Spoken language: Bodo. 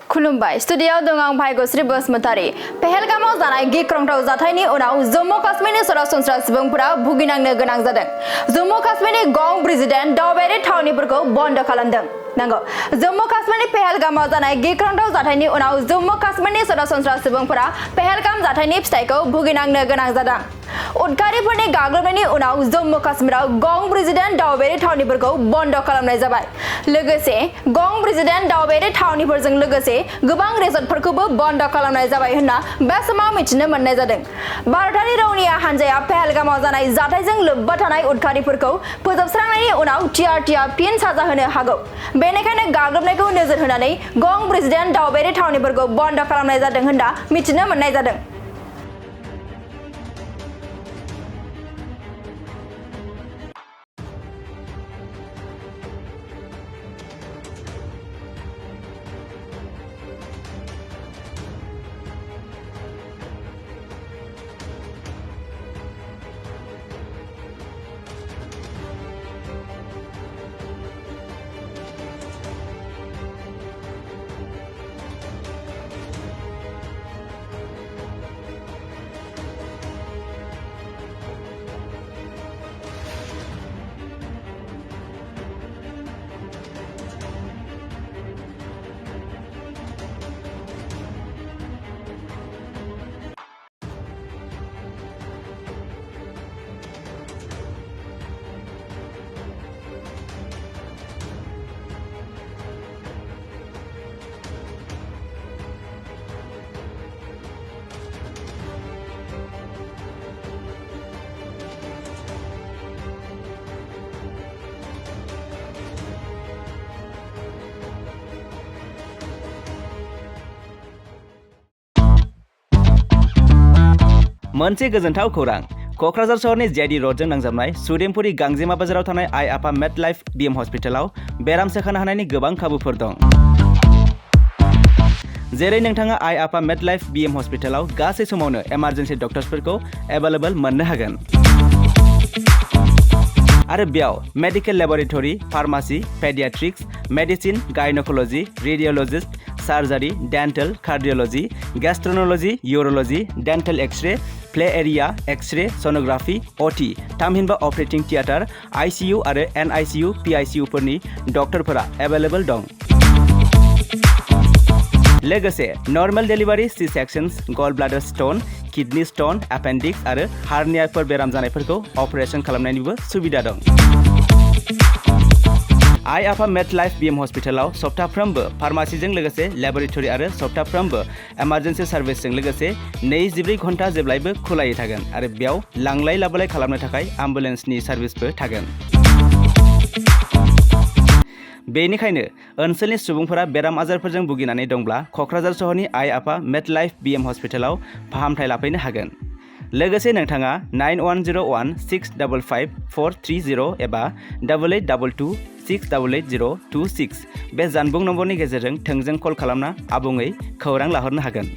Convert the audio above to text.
खुलुमबाय स्टुडियोआव दं आं भाग्यश्री बसुमतारी। पहेलगामाव जानाय गिख्रंथाव जाथायनि उनाव जम्मू काश्मीरनि सरासनस्रा सुबुंफोरा भुगिनांनो गोनां जादों। जम्मू काश्मीरनि गं प्रेसिडेन्ट दावबायारि थावनिफोरखौ बन्द खालामदों। नंगौ, जम्मू काश्मीरनि पहेलगामाव जानाय गिख्रंथाव जाथायनि उनाव जम्मू काश्मीरनि सरासनस्रा सुबुंफोरा पहेलगाम जाथायनि फिथायखौ भुगिनांनो गोनां जादों। उदखारिफोरनि गाग्लोबनायनि उनाव जम्मू काश्मीराव गं प्रेसिडेन्ट दावबायारि थावनिफोरखौ बन्द खालामनाय जाबाय। लोगोसे गं प्रेसिडेन्ट दावबायारि थावनिफोरजों लोगोसे गोबां रिसर्टफोरखौबो बन्द खालामनाय जाबाय होनना बे समाव मिथिनो मोननाय जादों। भारतारि रौनिया हान्जाया पहेलगामाव जानाय जाथायजों लोब्बा थानाय उदखारिफोरखौ फोजोबस्रांनायनि उनाव टिआरटिआ फिन साजा होनो हागौ। बेनिखायनो गाग्लोबनायखौ नोजोर होनानै गं प्रेसिडेन्ट दावबायारि थावनिफोरखौ बन्द खालामनाय जादों होनना मिथिनो मोननाय जादों। मोनसे गोजोनथाव खौरां। क'क्राझार सहरनि जेडी र'डजों नांजाबनाय सुदेमपुरी गांजेमा बाजाराव थानाय आइ आफा मेडलाइफ बीएम हस्पिटालाव बेराम सोखानो हानायनि गोबां खाबुफोर दं। जेरै नोंथाङा आइ आफा मेडलाइफ बीएम हस्पिटालाव गासै समावनो इमारजेन्सि डक्टर्सफोरखौ एभेलेबल मोननो हागोन। आरो बेयाव medical laboratory, pharmacy, paediatrics, medicine, gynaecology, radiologist, surgery, dental, cardiology, gastroenterology, urology, dental x-ray, play area, x-ray, sonography, OT, थामहिनबा ऑपरेटिंग थिएटर, आईसीयू आरो एनआईसीयू, पीआईसीयू फोरनि डक्टरफोरा एभेलेबल दं। लोगोसे normal delivery, C sections, gall bladder stone, kidney stone, appendix आरो हार्नियाफोर बेराम जानायफोरखौ अपारेशन खालामनायनिबो सुबिदा दं। आइ आफा मेडलाइफ बीएम हस्पिटालाव सप्ताफ्रोमबो फार्मासीजों लोगोसे लेबरेटरी आरो सप्ताफ्रोमबो इमारजेन्सि सार्भिसजों लोगोसे 24 घन्टा जेब्लायबो खुलायै थागोन आरो बेयाव लांलाय लाबोलाय खालामनो थाखाय एम्बुलेन्सनि सार्भिसबो थागोन। बेनिखायनो ओनसोलनि सुबुंफोरा बेराम आजारफोरजों भुगिनानै दंब्ला क'क्राझार सहरनि आइ आफा मेडलाइफ बीएम हस्पिटालाव फाहामथाय लाफैनो हागोन। लोगोसे नोंथाङा 9101655430 एबा 8822688026 बे जानबुं नम्बरनि गेजेरजों थोंजों कल खालामना आबुङै खौरां लाहरनो हागोन।